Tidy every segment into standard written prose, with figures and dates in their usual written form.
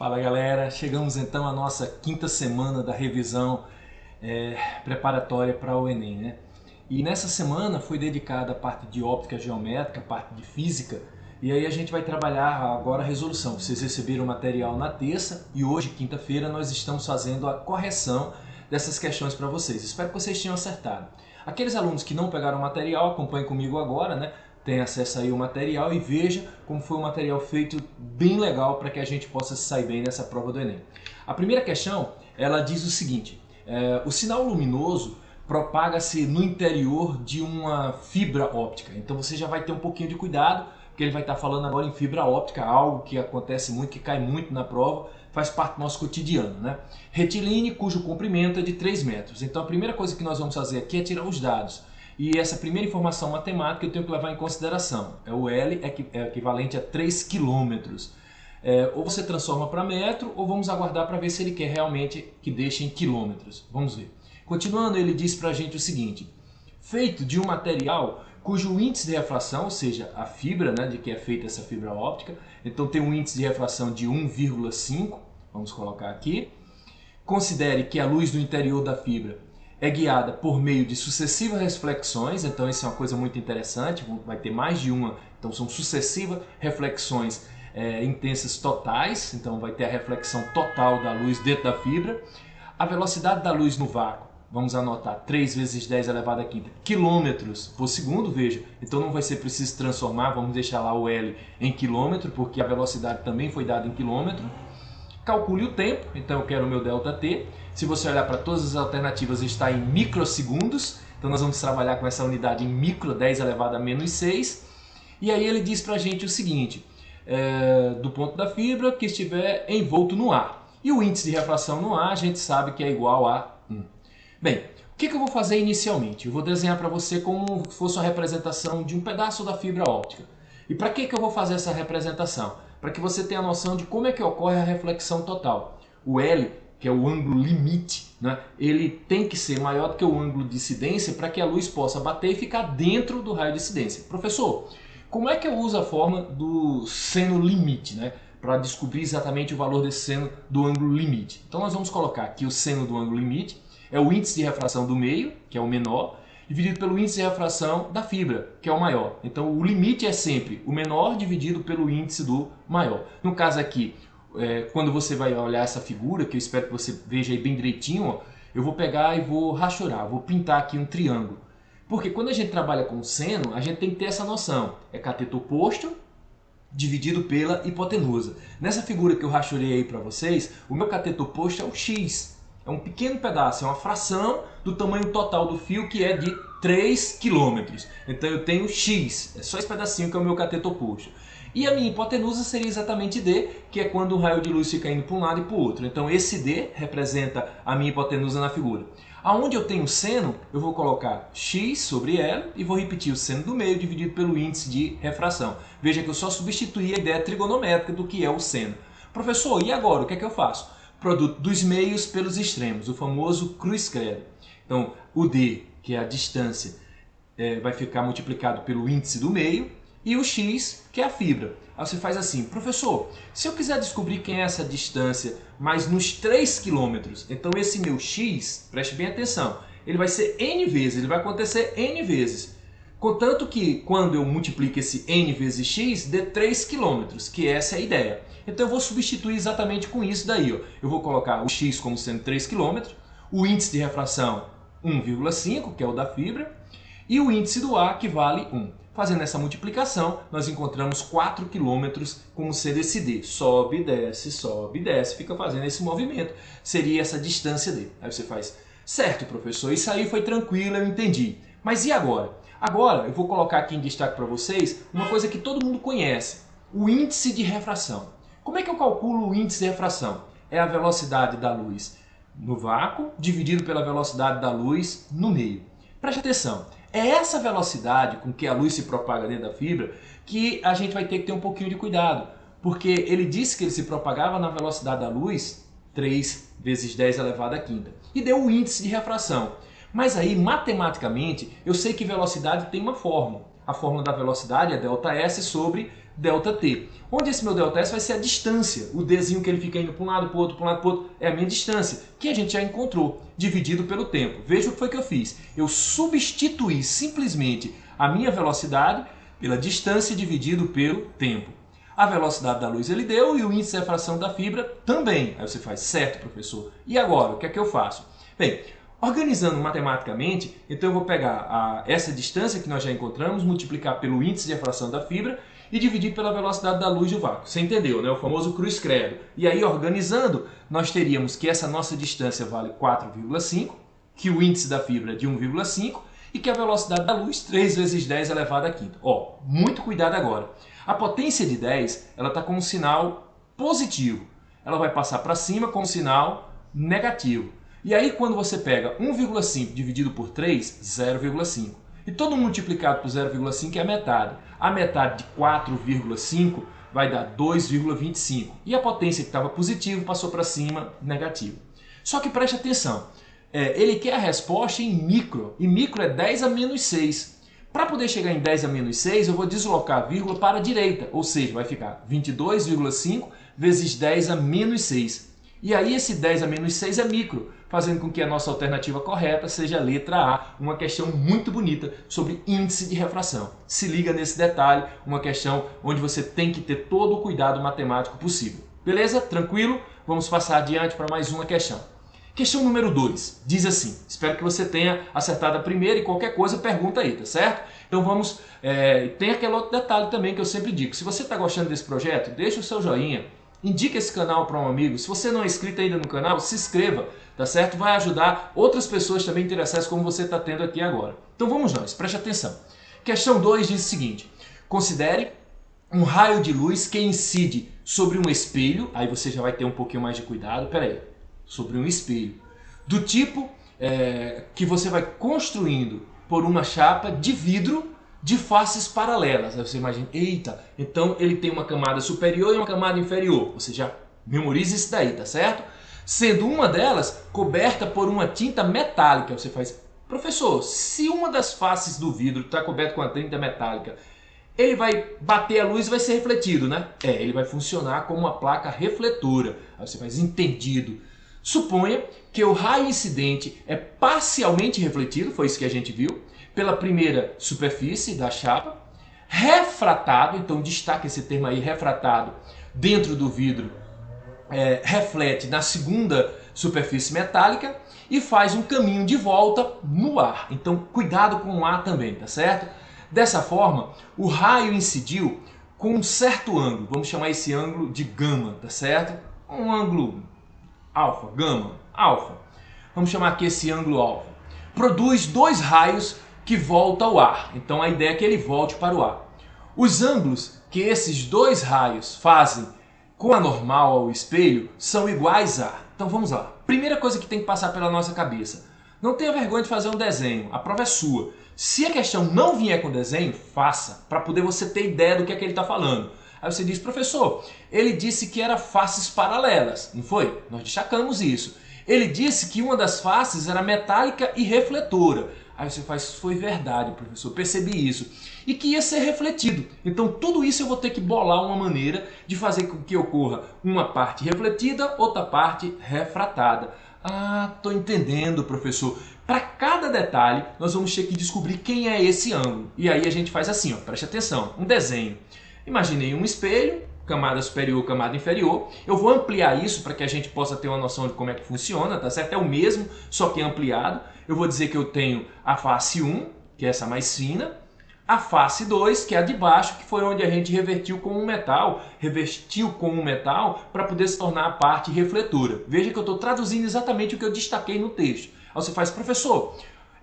Fala galera, chegamos então à nossa quinta semana da revisão preparatória para o Enem, né? E nessa semana foi dedicada a parte de óptica geométrica, a parte de física, e aí a gente vai trabalhar agora a resolução. Vocês receberam o material na terça e hoje, quinta-feira, nós estamos fazendo a correção dessas questões para vocês. Espero que vocês tenham acertado. Aqueles alunos que não pegaram o material, acompanhem comigo agora, né? Tem acesso aí ao material e veja como foi um material feito bem legal para que a gente possa sair bem nessa prova do Enem. A primeira questão, ela diz o seguinte: o sinal luminoso propaga-se no interior de uma fibra óptica. Então você já vai ter um pouquinho de cuidado, porque ele vai estar falando agora em fibra óptica, algo que acontece muito, que cai muito na prova, faz parte do nosso cotidiano, né? Retilíneo, cujo comprimento é de 3 metros. Então a primeira coisa que nós vamos fazer aqui é tirar os dados. E essa primeira informação matemática eu tenho que levar em consideração. O L é equivalente a 3 quilômetros. Ou você transforma para metro, ou vamos aguardar para ver se ele quer realmente que deixe em quilômetros. Vamos ver. Continuando, ele diz para a gente o seguinte: feito de um material cujo índice de refração, ou seja, a fibra, né, de que é feita essa fibra óptica, então tem um índice de refração de 1,5, vamos colocar aqui. Considere que a luz do interior da fibra é guiada por meio de sucessivas reflexões, então isso é uma coisa muito interessante, vai ter mais de uma, então são sucessivas reflexões intensas totais, então vai ter a reflexão total da luz dentro da fibra. A velocidade da luz no vácuo, vamos anotar 3 vezes 10 elevado à quinta quilômetros por segundo, veja, então não vai ser preciso transformar, vamos deixar lá o L em quilômetro, porque a velocidade também foi dada em quilômetro. Calcule o tempo, então eu quero o meu ΔT. Se você olhar para todas as alternativas, está em microsegundos. Então nós vamos trabalhar com essa unidade em micro, 10 elevado a menos 6. E aí ele diz para a gente o seguinte: do ponto da fibra que estiver envolto no ar. E o índice de refração no ar a gente sabe que é igual a 1. Bem, o que eu vou fazer inicialmente? Eu vou desenhar para você como se fosse uma representação de um pedaço da fibra óptica. E para que eu vou fazer essa representação? Para que você tenha a noção de como é que ocorre a reflexão total. O L, que é o ângulo limite, né, ele tem que ser maior do que o ângulo de incidência para que a luz possa bater e ficar dentro do raio de incidência. Professor, como é que eu uso a forma do seno limite, né, para descobrir exatamente o valor desse seno do ângulo limite? Então nós vamos colocar aqui o seno do ângulo limite, é o índice de refração do meio, que é o menor, dividido pelo índice de refração da fibra, que é o maior. Então o limite é sempre o menor dividido pelo índice do maior. No caso aqui, quando você vai olhar essa figura, que eu espero que você veja aí bem direitinho, ó, eu vou pegar e vou rachurar, vou pintar aqui um triângulo. Porque quando a gente trabalha com seno, a gente tem que ter essa noção. É cateto oposto dividido pela hipotenusa. Nessa figura que eu rachurei aí para vocês, o meu cateto oposto é o x. É um pequeno pedaço, é uma fração do tamanho total do fio, que é de 3 quilômetros. Então eu tenho x, é só esse pedacinho que é o meu cateto oposto. E a minha hipotenusa seria exatamente D, que é quando o raio de luz fica indo para um lado e para o outro. Então esse D representa a minha hipotenusa na figura. Aonde eu tenho seno, eu vou colocar x sobre L e vou repetir o seno do meio dividido pelo índice de refração. Veja que eu só substituí a ideia trigonométrica do que é o seno. Professor, e agora? O que é que eu faço? Produto dos meios pelos extremos, o famoso cruz-credo. Então, o D, que é a distância, vai ficar multiplicado pelo índice do meio, e o x, que é a fibra. Aí você faz assim: professor, se eu quiser descobrir quem é essa distância, mas nos 3 quilômetros, então esse meu x, preste bem atenção, ele vai ser n vezes, ele vai acontecer n vezes. Contanto que quando eu multiplico esse n vezes x, dê 3 quilômetros, que essa é a ideia. Então eu vou substituir exatamente com isso daí. Ó. Eu vou colocar o x como sendo 3 km, o índice de refração 1,5, que é o da fibra, e o índice do ar, que vale 1. Fazendo essa multiplicação, nós encontramos 4 km como sendo esse D. Sobe, desce, fica fazendo esse movimento. Seria essa distância D. Aí você faz: certo, professor, isso aí foi tranquilo, eu entendi. Mas e agora? Agora eu vou colocar aqui em destaque para vocês uma coisa que todo mundo conhece: o índice de refração. Como é que eu calculo o índice de refração? É a velocidade da luz no vácuo dividido pela velocidade da luz no meio. Preste atenção, é essa velocidade com que a luz se propaga dentro da fibra que a gente vai ter que ter um pouquinho de cuidado, porque ele disse que ele se propagava na velocidade da luz 3 vezes 10 elevado à quinta e deu o índice de refração. Mas aí, matematicamente, eu sei que velocidade tem uma fórmula. A fórmula da velocidade é ΔS sobre ΔT. Onde esse meu ΔS vai ser a distância, o Dzinho que ele fica indo para um lado, para o outro, para um lado, para o outro, é a minha distância, que a gente já encontrou, dividido pelo tempo. Veja o que foi que eu fiz. Eu substituí simplesmente a minha velocidade pela distância dividido pelo tempo. A velocidade da luz ele deu e o índice de refração da fibra também. Aí você faz, certo, professor? E agora, o que é que eu faço? Bem, organizando matematicamente, então eu vou pegar essa distância que nós já encontramos, multiplicar pelo índice de refração da fibra e dividir pela velocidade da luz do vácuo. Você entendeu, né? O famoso cruz credo. E aí, organizando, nós teríamos que essa nossa distância vale 4,5, que o índice da fibra é de 1,5 e que a velocidade da luz 3 vezes 10 elevado à quinta. Ó, muito cuidado agora. A potência de 10, ela está com um sinal positivo. Ela vai passar para cima com um sinal negativo. E aí, quando você pega 1,5 dividido por 3, 0,5. E todo multiplicado por 0,5 é a metade. A metade de 4,5 vai dar 2,25. E a potência que estava positivo passou para cima, negativo. Só que preste atenção. Ele quer a resposta em micro. E micro é 10 a menos 6. Para poder chegar em 10 a menos 6, eu vou deslocar a vírgula para a direita. Ou seja, vai ficar 22,5 vezes 10 a menos 6. E aí esse 10 a menos 6 é micro, fazendo com que a nossa alternativa correta seja a letra A, uma questão muito bonita sobre índice de refração. Se liga nesse detalhe, uma questão onde você tem que ter todo o cuidado matemático possível. Beleza? Tranquilo? Vamos passar adiante para mais uma questão. Questão número 2, diz assim, espero que você tenha acertado a primeira e qualquer coisa pergunta aí, tá certo? Então vamos, tem aquele outro detalhe também que eu sempre digo, se você está gostando desse projeto, deixa o seu joinha, indique esse canal para um amigo, se você não é inscrito ainda no canal, se inscreva, tá certo? Vai ajudar outras pessoas também interessadas como você está tendo aqui agora. Então vamos nós, preste atenção. Questão 2 diz o seguinte, considere um raio de luz que incide sobre um espelho, aí você já vai ter um pouquinho mais de cuidado, peraí. Sobre um espelho, do tipo que você vai construindo por uma chapa de vidro de faces paralelas. Aí você imagina, eita, então ele tem uma camada superior e uma camada inferior. Você já memoriza isso daí, tá certo? Sendo uma delas coberta por uma tinta metálica. Você faz, professor, se uma das faces do vidro está coberta com a tinta metálica, ele vai bater a luz e vai ser refletido, né? Ele vai funcionar como uma placa refletora. Aí você faz, entendido. Suponha que o raio incidente é parcialmente refletido, foi isso que a gente viu, pela primeira superfície da chapa, refratado, então destaque esse termo aí, refratado, dentro do vidro, reflete na segunda superfície metálica e faz um caminho de volta no ar. Então cuidado com o ar também, tá certo? Dessa forma, o raio incidiu com um certo ângulo, vamos chamar esse ângulo de gama, tá certo? Um ângulo alfa, gama, alfa. Vamos chamar aqui esse ângulo alfa. Produz dois raios que voltam ao ar. Então a ideia é que ele volte para o ar. Os ângulos que esses dois raios fazem com a normal ao espelho são iguais a... Então vamos lá. Primeira coisa que tem que passar pela nossa cabeça. Não tenha vergonha de fazer um desenho. A prova é sua. Se a questão não vier com desenho, faça. Para poder você ter ideia do que é que ele está falando. Aí você diz, professor, ele disse que era faces paralelas, não foi? Nós destacamos isso. Ele disse que uma das faces era metálica e refletora. Aí você faz, foi verdade, professor, percebi isso. E que ia ser refletido. Então tudo isso eu vou ter que bolar uma maneira de fazer com que ocorra uma parte refletida, outra parte refratada. Ah, tô entendendo, professor. Para cada detalhe, nós vamos ter que descobrir quem é esse ângulo. E aí a gente faz assim, ó, preste atenção, um desenho. Imaginei um espelho, camada superior, camada inferior. Eu vou ampliar isso para que a gente possa ter uma noção de como é que funciona, tá certo? É o mesmo, só que ampliado. Eu vou dizer que eu tenho a face 1, que é essa mais fina, a face 2, que é a de baixo, que foi onde a gente revestiu com um metal para poder se tornar a parte refletora. Veja que eu estou traduzindo exatamente o que eu destaquei no texto. Aí você faz, professor,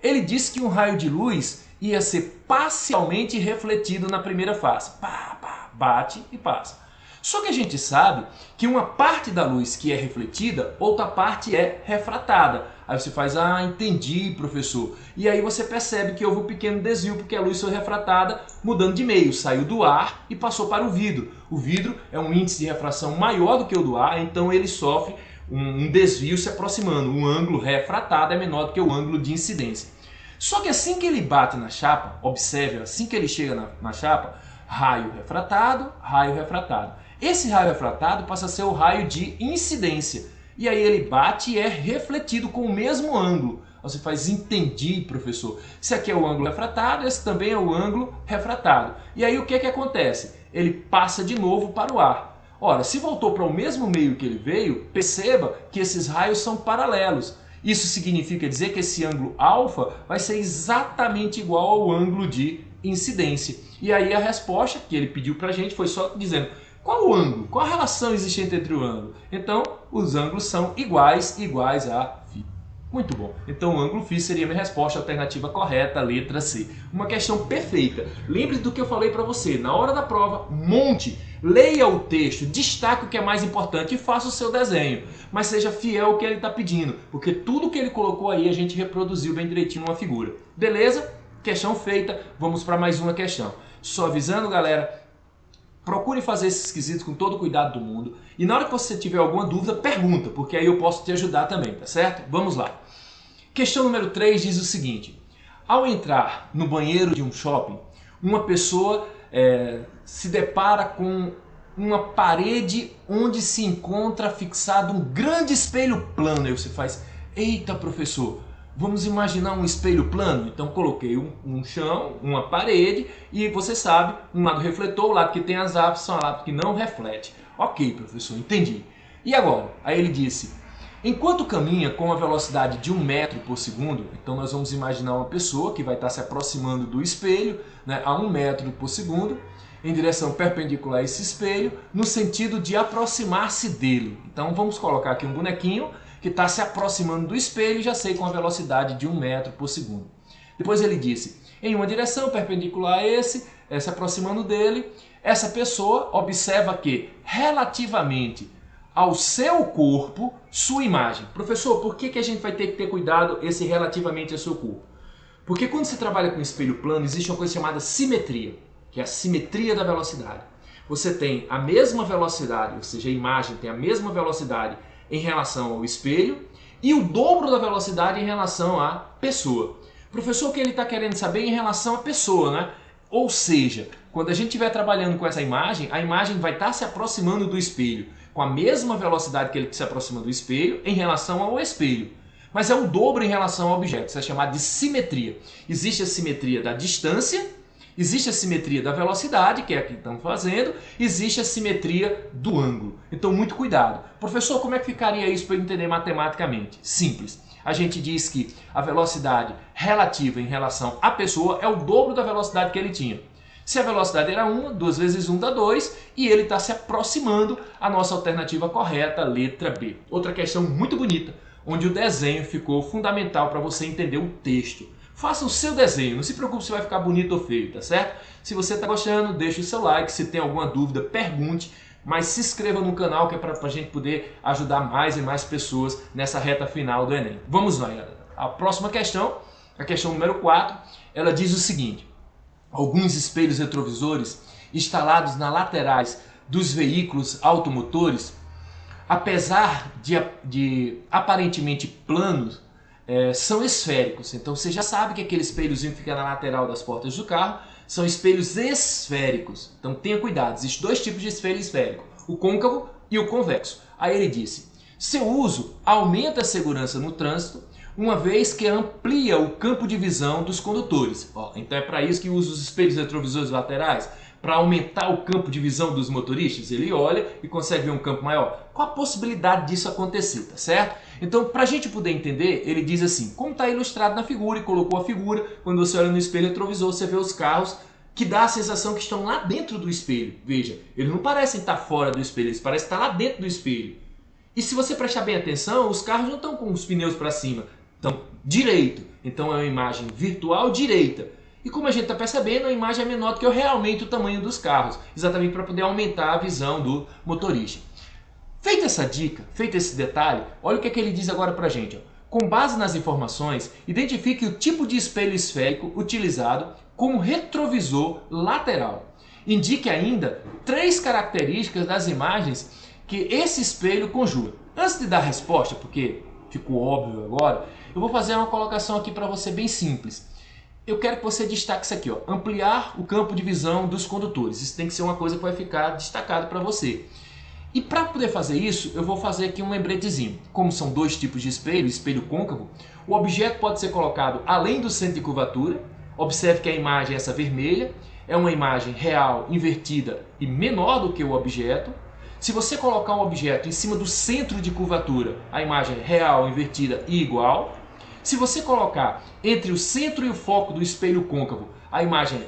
ele disse que um raio de luz ia ser parcialmente refletido na primeira face. Pá, pá, bate e passa. Só que a gente sabe que uma parte da luz que é refletida, outra parte é refratada. Aí você faz, ah, entendi, professor. E aí você percebe que houve um pequeno desvio, porque a luz foi refratada mudando de meio. Saiu do ar e passou para o vidro. O vidro é um índice de refração maior do que o do ar, então ele sofre um desvio se aproximando. O ângulo refratado é menor do que o ângulo de incidência. Só que assim que ele bate na chapa, observe, assim que ele chega na chapa, raio refratado, raio refratado. Esse raio refratado passa a ser o raio de incidência. E aí ele bate e é refletido com o mesmo ângulo. Você faz, entendi, professor. Esse aqui é o ângulo refratado, esse também é o ângulo refratado. E aí o que acontece? Ele passa de novo para o ar. Ora, se voltou para o mesmo meio que ele veio, perceba que esses raios são paralelos. Isso significa dizer que esse ângulo alfa vai ser exatamente igual ao ângulo de incidência. E aí a resposta que ele pediu para a gente foi só dizendo qual o ângulo, qual a relação existente entre o ângulo. Então, os ângulos são iguais a φ. Muito bom. Então o ângulo φ seria a minha resposta, alternativa correta, letra C. Uma questão perfeita. Lembre-se do que eu falei para você. Na hora da prova, monte, leia o texto, destaque o que é mais importante e faça o seu desenho. Mas seja fiel ao que ele está pedindo, porque tudo que ele colocou aí a gente reproduziu bem direitinho numa figura. Beleza? Questão feita. Vamos para mais uma questão. Só avisando, galera, procure fazer esses quesitos com todo o cuidado do mundo. E na hora que você tiver alguma dúvida, pergunta, porque aí eu posso te ajudar também, tá certo? Vamos lá. Questão número 3 diz o seguinte. Ao entrar no banheiro de um shopping, uma pessoa se depara com uma parede onde se encontra fixado um grande espelho plano. Aí você faz, eita professor, vamos imaginar um espelho plano? Então coloquei um chão, uma parede e você sabe, um lado refletor, o lado que tem as abas são o lado que não reflete. Ok, professor, entendi. E agora? Aí ele disse, enquanto caminha com a velocidade de 1 metro por segundo, então nós vamos imaginar uma pessoa que vai estar se aproximando do espelho, né, a 1 metro por segundo, em direção perpendicular a esse espelho, no sentido de aproximar-se dele. Então vamos colocar aqui um bonequinho que está se aproximando do espelho, já sei, com a velocidade de 1 metro por segundo. Depois ele disse, em uma direção perpendicular a esse, se aproximando dele, essa pessoa observa que, relativamente ao seu corpo, sua imagem. Professor, por que a gente vai ter que ter cuidado esse relativamente ao seu corpo? Porque quando você trabalha com espelho plano, existe uma coisa chamada simetria, que é a simetria da velocidade. Você tem a mesma velocidade, ou seja, a imagem tem a mesma velocidade em relação ao espelho e o dobro da velocidade em relação à pessoa. Professor, o que ele está querendo saber em relação à pessoa, né? Ou seja, quando a gente estiver trabalhando com essa imagem, a imagem vai estar se aproximando do espelho com a mesma velocidade que ele se aproxima do espelho em relação ao espelho. Mas é o dobro em relação ao objeto, isso é chamado de simetria. Existe a simetria da distância, existe a simetria da velocidade, que é a que estamos fazendo, existe a simetria do ângulo. Então, muito cuidado. Professor, como é que ficaria isso para eu entender matematicamente? Simples. A gente diz que a velocidade relativa em relação à pessoa é o dobro da velocidade que ele tinha. Se a velocidade era 1, 2 vezes 1 dá 2, e ele está se aproximando à nossa alternativa correta, letra B. Outra questão muito bonita, onde o desenho ficou fundamental para você entender o texto. Faça o seu desenho, não se preocupe se vai ficar bonito ou feio, tá certo? Se você está gostando, deixe o seu like, se tem alguma dúvida, pergunte, mas se inscreva no canal que é para a gente poder ajudar mais e mais pessoas nessa reta final do Enem. Vamos lá, galera. A próxima questão, a questão número 4, ela diz o seguinte. Alguns espelhos retrovisores instalados nas laterais dos veículos automotores, apesar de aparentemente planos, são esféricos. Então você já sabe que aquele espelhozinho que fica na lateral das portas do carro são espelhos esféricos. Então tenha cuidado, existem 2 tipos de espelho esférico, o côncavo e o convexo. Aí ele disse, seu uso aumenta a segurança no trânsito, uma vez que amplia o campo de visão dos condutores. Então é para isso que usa os espelhos retrovisores laterais, para aumentar o campo de visão dos motoristas. Ele olha e consegue ver um campo maior. Qual a possibilidade disso acontecer, tá certo? Então, para a gente poder entender, ele diz assim, como está ilustrado na figura, e colocou a figura, quando você olha no espelho retrovisor, você vê os carros que dá a sensação que estão lá dentro do espelho. Veja, eles não parecem estar fora do espelho, eles parecem estar lá dentro do espelho. E se você prestar bem atenção, os carros não estão com os pneus para cima, estão direito. Então é uma imagem virtual direita. E como a gente está percebendo, a imagem é menor do que realmente o tamanho dos carros, exatamente para poder aumentar a visão do motorista. Feita essa dica, feito esse detalhe, olha o que ele diz agora para a gente. Com base nas informações, identifique o tipo de espelho esférico utilizado como retrovisor lateral. Indique ainda 3 características das imagens que esse espelho conjuga. Antes de dar a resposta, porque ficou óbvio agora, eu vou fazer uma colocação aqui para você bem simples. eu quero que você destaque isso aqui, ó, ampliar o campo de visão dos condutores. Isso tem que ser uma coisa que vai ficar destacado para você. E para poder fazer isso, eu vou fazer aqui um lembretezinho. Como são dois tipos de espelho, espelho côncavo, o objeto pode ser colocado além do centro de curvatura. Observe que a imagem, essa vermelha, é uma imagem real, invertida e menor do que o objeto. Se você colocar um objeto em cima do centro de curvatura, a imagem é real, invertida e igual. Se você colocar entre o centro e o foco do espelho côncavo, a imagem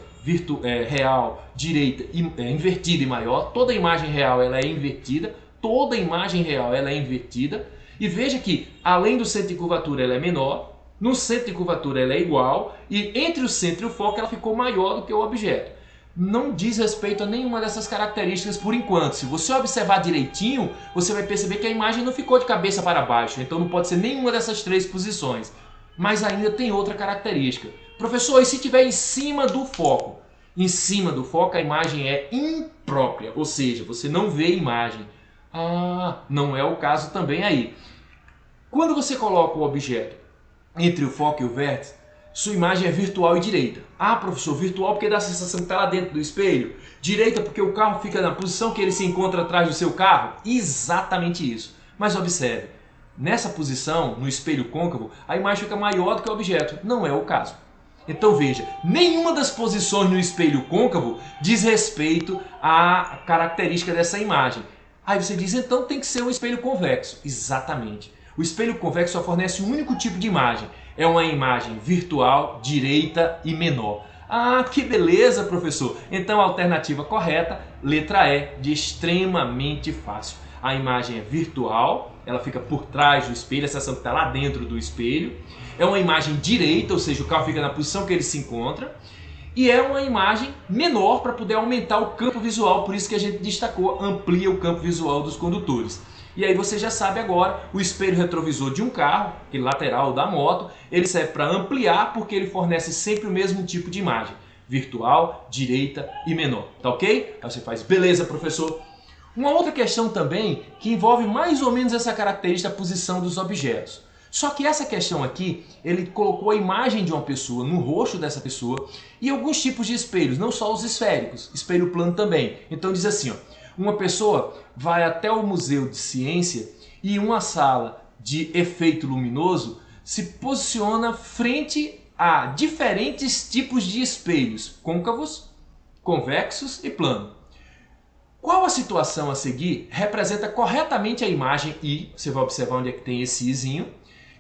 real, direita, invertida e maior. Toda imagem real ela é invertida, toda imagem real ela é invertida. E veja que, além do centro de curvatura, ela é menor, no centro de curvatura ela é igual, e entre o centro e o foco ela ficou maior do que o objeto. Não diz respeito a nenhuma dessas características por enquanto. Se você observar direitinho, você vai perceber que a imagem não ficou de cabeça para baixo, então não pode ser nenhuma dessas três posições. Mas ainda tem outra característica. Professor, e se estiver em cima do foco? Em cima do foco a imagem é imprópria, ou seja, você não vê a imagem. Ah, não é o caso também aí. Quando você coloca o objeto entre o foco e o vértice, sua imagem é virtual e direita. Ah, professor, virtual porque dá a sensação que está lá dentro do espelho. Direita porque o carro fica na posição que ele se encontra atrás do seu carro. Exatamente isso. Mas observe, nessa posição, no espelho côncavo, a imagem fica maior do que o objeto. Não é o caso. Então veja, nenhuma das posições no espelho côncavo diz respeito à característica dessa imagem. Aí você diz, então tem que ser um espelho convexo. Exatamente. O espelho convexo só fornece um único tipo de imagem. É uma imagem virtual, direita e menor. Ah, que beleza, professor! Então a alternativa correta, letra E, de extremamente fácil. A imagem é virtual, ela fica por trás do espelho, a sensação que está lá dentro do espelho. É uma imagem direita, ou seja, o carro fica na posição que ele se encontra. E é uma imagem menor para poder aumentar o campo visual, por isso que a gente destacou, amplia o campo visual dos condutores. E aí você já sabe agora, o espelho retrovisor de um carro, aquele lateral da moto, ele serve para ampliar porque ele fornece sempre o mesmo tipo de imagem. Virtual, direita e menor, tá ok? Aí você faz, beleza, professor. Uma outra questão também que envolve mais ou menos essa característica da posição dos objetos. Só que essa questão aqui, ele colocou a imagem de uma pessoa no rosto dessa pessoa e alguns tipos de espelhos, não só os esféricos, espelho plano também. Então diz assim, ó, uma pessoa vai até o Museu de Ciência e uma sala de efeito luminoso se posiciona frente a diferentes tipos de espelhos, côncavos, convexos e plano. Qual a situação a seguir representa corretamente a imagem I, você vai observar onde é que tem esse Izinho,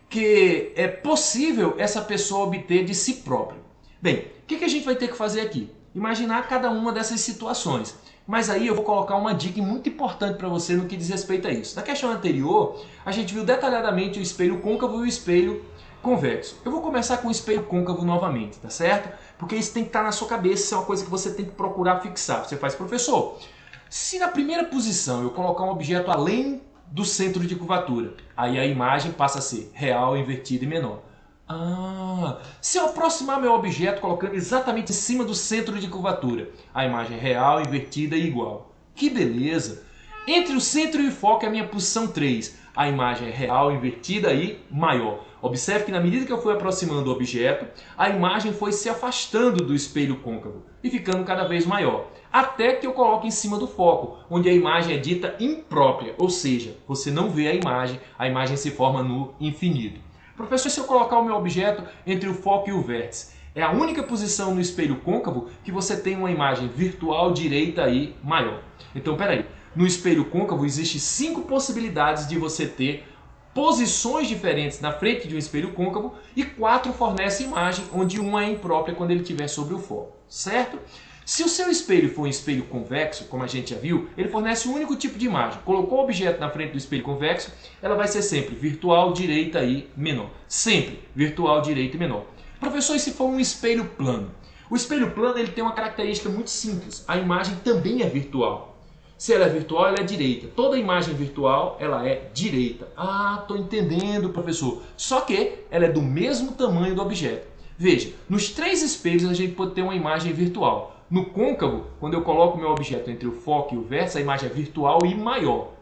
que é possível essa pessoa obter de si própria. Bem, o que a gente vai ter que fazer aqui? Imaginar cada uma dessas situações. Mas aí eu vou colocar uma dica muito importante para você no que diz respeito a isso. Na questão anterior, a gente viu detalhadamente o espelho côncavo e o espelho convexo. Eu vou começar com o espelho côncavo novamente, tá certo? Porque isso tem que estar na sua cabeça, isso é uma coisa que você tem que procurar fixar. Você faz, professor, se na primeira posição eu colocar um objeto além do centro de curvatura, aí a imagem passa a ser real, invertida e menor. Ah, se eu aproximar meu objeto colocando exatamente em cima do centro de curvatura, a imagem é real, invertida e igual. Que beleza! Entre o centro e o foco é a minha posição 3. A imagem é real, invertida e maior. Observe que na medida que eu fui aproximando o objeto, a imagem foi se afastando do espelho côncavo e ficando cada vez maior. Até que eu coloque em cima do foco, onde a imagem é dita imprópria, ou seja, você não vê a imagem se forma no infinito. Professor, se eu colocar o meu objeto entre o foco e o vértice, é a única posição no espelho côncavo que você tem uma imagem virtual direita e maior. Então, peraí, no espelho côncavo existem 5 possibilidades de você ter posições diferentes na frente de um espelho côncavo e 4 fornecem imagem, onde uma é imprópria quando ele estiver sobre o foco, certo? Se o seu espelho for um espelho convexo, como a gente já viu, ele fornece um único tipo de imagem. Colocou o objeto na frente do espelho convexo, ela vai ser sempre virtual, direita e menor. Sempre virtual, direita e menor. Professor, e se for um espelho plano? O espelho plano ele tem uma característica muito simples. A imagem também é virtual. Se ela é virtual, ela é direita. Toda imagem virtual, ela é direita. Ah, estou entendendo, professor. Só que ela é do mesmo tamanho do objeto. Veja, nos 3 espelhos a gente pode ter uma imagem virtual. No côncavo, quando eu coloco o meu objeto entre o foco e o vértice, a imagem é virtual e maior.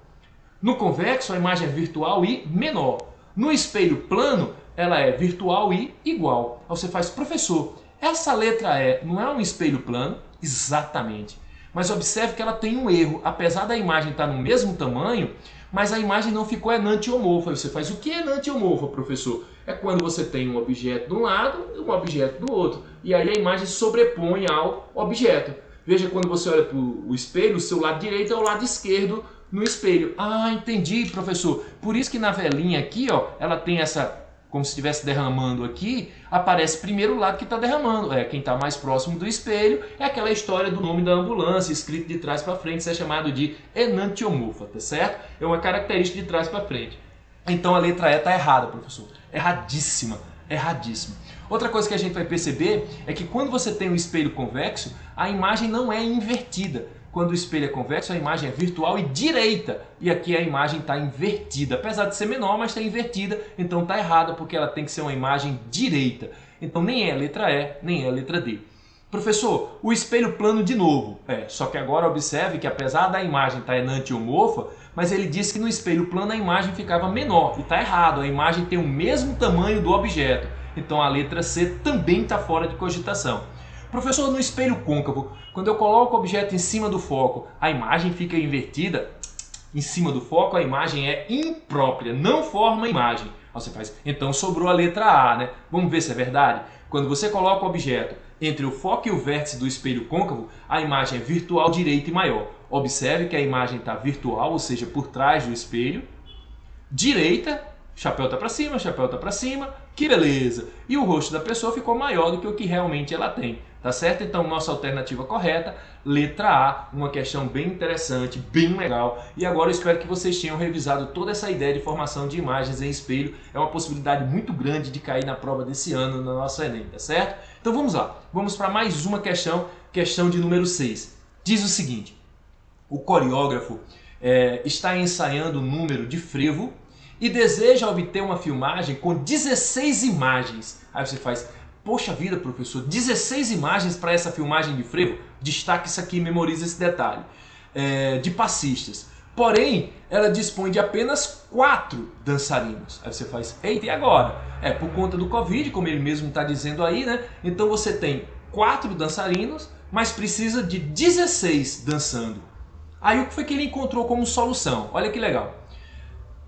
No convexo, a imagem é virtual e menor. No espelho plano, ela é virtual e igual. Aí você faz, professor, Essa letra E não é um espelho plano? Exatamente. Mas observe que ela tem um erro. Apesar da imagem estar no mesmo tamanho, mas a imagem não ficou enantiomorfa. Você faz o que é enantiomorfa, professor? É quando você tem um objeto de um lado e um objeto do outro. E aí a imagem sobrepõe ao objeto. Veja, quando você olha para o espelho, o seu lado direito é o lado esquerdo no espelho. Ah, entendi, professor. Por isso que na velinha aqui, ó, ela tem essa, como se estivesse derramando aqui, aparece primeiro o lado que está derramando. Quem está mais próximo do espelho é aquela história do nome da ambulância, escrito de trás para frente, isso é chamado de enantiomorfa, tá certo? É uma característica de trás para frente. Então a letra E está errada, professor. Erradíssima, erradíssima. Outra coisa que a gente vai perceber é que quando você tem um espelho convexo, a imagem não é invertida. Quando o espelho é convexo, a imagem é virtual e direita. E aqui a imagem está invertida. Apesar de ser menor, mas está invertida. Então está errada, porque ela tem que ser uma imagem direita. Então nem é a letra E, nem é a letra D. Professor, o espelho plano de novo. Só que agora observe que apesar da imagem estar enantiomorfa, mas ele disse que no espelho plano a imagem ficava menor. E está errado, a imagem tem o mesmo tamanho do objeto. Então a letra C também está fora de cogitação. Professor, no espelho côncavo, quando eu coloco o objeto em cima do foco, a imagem fica invertida? Em cima do foco a imagem é imprópria, não forma imagem. Você faz, então sobrou a letra A, né? Vamos ver se é verdade? Quando você coloca o objeto entre o foco e o vértice do espelho côncavo, a imagem é virtual direita e maior. Observe que a imagem está virtual, ou seja, por trás do espelho. Direita, chapéu está para cima, chapéu está para cima, que beleza! E o rosto da pessoa ficou maior do que o que realmente ela tem, tá certo? Então nossa alternativa correta, letra A, uma questão bem interessante, bem legal. E agora eu espero que vocês tenham revisado toda essa ideia de formação de imagens em espelho. É uma possibilidade muito grande de cair na prova desse ano na nossa Enem, tá certo? Então vamos lá, vamos para mais uma questão, questão de número 6. Diz o seguinte: o coreógrafo está ensaiando o número de frevo e deseja obter uma filmagem com 16 imagens. Aí você faz, poxa vida, professor, 16 imagens para essa filmagem de frevo? Destaque isso aqui, memoriza esse detalhe. De passistas. Porém, ela dispõe de apenas 4 dançarinos. Aí você faz, eita, e agora? Por conta do Covid, como ele mesmo está dizendo aí, né? Então você tem 4 dançarinos, mas precisa de 16 dançando. Aí o que foi que ele encontrou como solução? Olha que legal.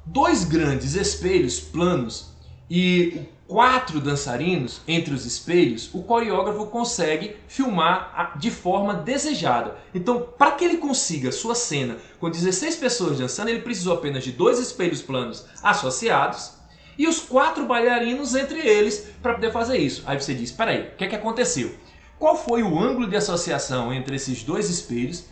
2 grandes espelhos planos e 4 dançarinos entre os espelhos, o coreógrafo consegue filmar de forma desejada. Então, para que ele consiga sua cena com 16 pessoas dançando, ele precisou apenas de 2 espelhos planos associados e os 4 bailarinos entre eles para poder fazer isso. Aí você diz, espera aí, o que é que aconteceu? Qual foi o ângulo de associação entre esses 2 espelhos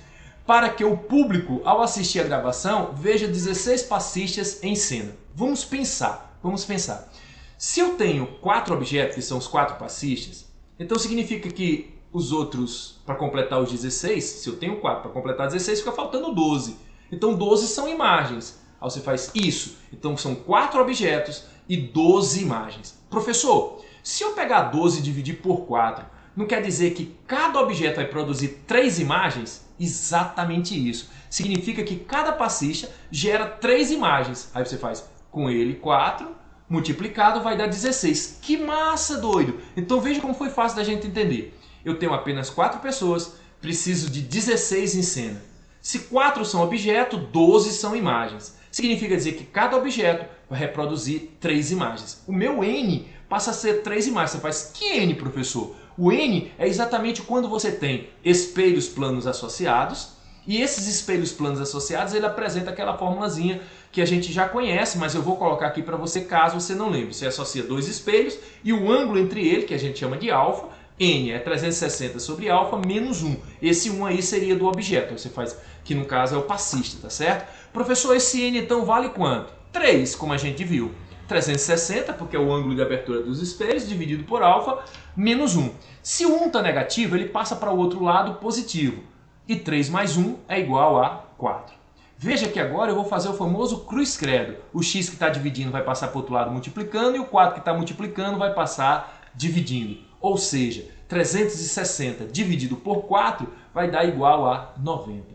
para que o público, ao assistir a gravação, veja 16 passistas em cena? Vamos pensar, vamos pensar. Se eu tenho 4 objetos, que são os 4 passistas, então significa que os outros, para completar os 16, se eu tenho 4 para completar 16, fica faltando 12. Então 12 são imagens. Aí você faz isso. Então são 4 objetos e 12 imagens. Professor, se eu pegar 12 e dividir por 4, não quer dizer que cada objeto vai produzir 3 imagens? Exatamente isso. Significa que cada passista gera 3 imagens. Aí você faz com ele 4, multiplicado vai dar 16. Que massa, doido! Então veja como foi fácil da gente entender. Eu tenho apenas 4 pessoas, preciso de 16 em cena. Se 4 são objeto, 12 são imagens. Significa dizer que cada objeto vai reproduzir 3 imagens. O meu N passa a ser 3 imagens. Você faz, que N, professor? O N é exatamente quando você tem espelhos planos associados, e esses espelhos planos associados, ele apresenta aquela formulazinha que a gente já conhece, mas eu vou colocar aqui para você caso você não lembre. Você associa 2 espelhos e o ângulo entre eles, que a gente chama de alfa, N é 360 sobre alfa menos 1. Esse 1 aí seria do objeto, você faz, que no caso é o passista, tá certo? Professor, esse N então vale quanto? 3, como a gente viu. 360, porque é o ângulo de abertura dos espelhos, dividido por alfa, menos 1. Se o 1 está negativo, ele passa para o outro lado positivo. E 3 mais 1 é igual a 4. Veja que agora eu vou fazer o famoso cruz credo. O x que está dividindo vai passar para o outro lado multiplicando e o 4 que está multiplicando vai passar dividindo. Ou seja, 360 dividido por 4 vai dar igual a 90.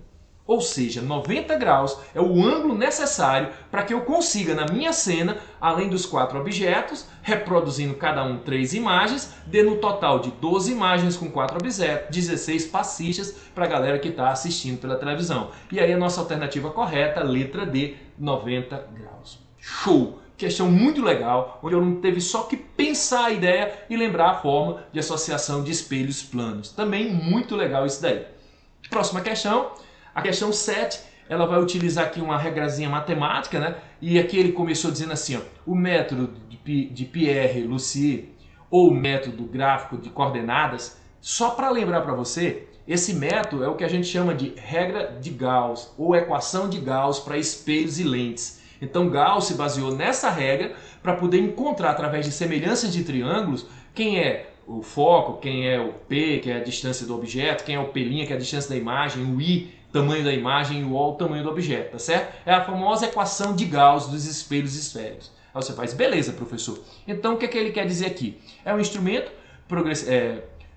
Ou seja, 90 graus é o ângulo necessário para que eu consiga, na minha cena, além dos 4 objetos, reproduzindo cada um 3 imagens, dê no total de 12 imagens com 4 objetos, 16 passistas para a galera que está assistindo pela televisão. E aí a nossa alternativa correta, letra D, 90 graus. Show! Questão muito legal, onde eu não teve só que pensar a ideia e lembrar a forma de associação de espelhos planos. Também muito legal isso daí. Próxima questão. A questão 7, ela vai utilizar aqui uma regrazinha matemática, né? E aqui ele começou dizendo assim, ó, o método de Pierre-Lussier, ou o método gráfico de coordenadas, só para lembrar para você, esse método é o que a gente chama de regra de Gauss, ou equação de Gauss para espelhos e lentes. Então Gauss se baseou nessa regra para poder encontrar, através de semelhanças de triângulos, quem é o foco, quem é o P, que é a distância do objeto, quem é o P', que é a distância da imagem, o I, tamanho da imagem, e o O, o tamanho do objeto, tá certo? É a famosa equação de Gauss dos espelhos esféricos. Aí você faz, beleza, professor. Então o que é que ele quer dizer aqui? É um instrumento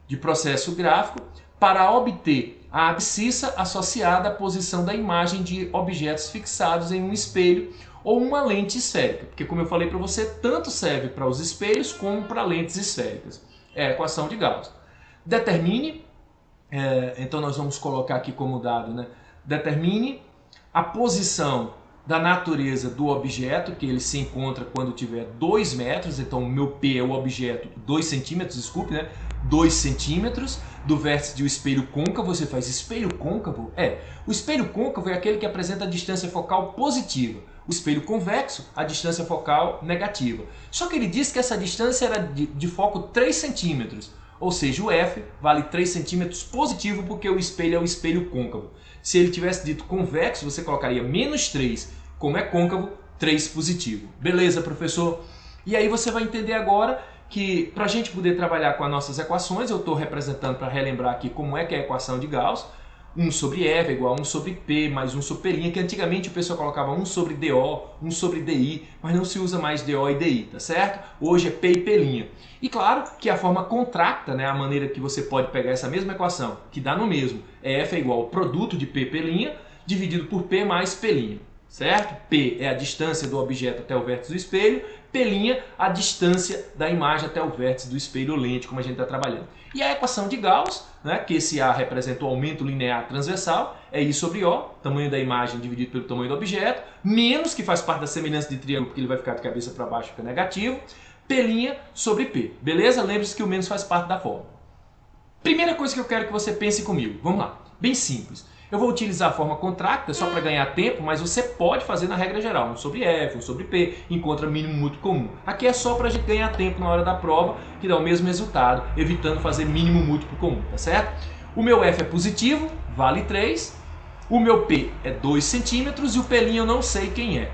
de processo gráfico para obter a abscissa associada à posição da imagem de objetos fixados em um espelho ou uma lente esférica. Porque, como eu falei para você, tanto serve para os espelhos como para lentes esféricas. É a equação de Gauss. Determine, então nós vamos colocar aqui como dado, né? Determine a posição da natureza do objeto, que ele se encontra quando tiver 2 metros, então o meu P é o objeto, 2 centímetros, desculpe, né? 2 centímetros do vértice de um espelho côncavo. Você faz espelho côncavo? O espelho côncavo é aquele que apresenta a distância focal positiva. O espelho convexo, a distância focal negativa. Só que ele disse que essa distância era de foco 3 centímetros. Ou seja, o F vale 3 centímetros positivo porque o espelho é o espelho côncavo. Se ele tivesse dito convexo, você colocaria menos 3. Como é côncavo, 3 positivo. Beleza, professor? E aí você vai entender agora que para a gente poder trabalhar com as nossas equações, eu estou representando para relembrar aqui como é que é a equação de Gauss. 1 sobre F é igual a 1 sobre P mais 1 sobre P', que antigamente o pessoal colocava 1 sobre DO, 1 sobre DI, mas não se usa mais DO e DI, tá certo? Hoje é P e P'. E claro que a forma contracta, né, a maneira que você pode pegar essa mesma equação, que dá no mesmo, é F é igual ao produto de P e P', dividido por P mais P', certo? P é a distância do objeto até o vértice do espelho, P' a distância da imagem até o vértice do espelho ou lente, como a gente está trabalhando. E a equação de Gauss, né, que esse A representa o aumento linear transversal, é I sobre O, tamanho da imagem dividido pelo tamanho do objeto, menos, que faz parte da semelhança de triângulo, porque ele vai ficar de cabeça para baixo, fica negativo, P' sobre P. Beleza? Lembre-se que o menos faz parte da forma. Primeira coisa que eu quero que você pense comigo. Vamos lá. Bem simples. Eu vou utilizar a forma contracta só para ganhar tempo, mas você pode fazer na regra geral. 1 sobre F, 1 sobre P, encontra mínimo múltiplo comum. Aqui é só para a gente ganhar tempo na hora da prova, que dá o mesmo resultado, evitando fazer mínimo múltiplo comum, tá certo? O meu F é positivo, vale 3. O meu P é 2 centímetros e o P' eu não sei quem é.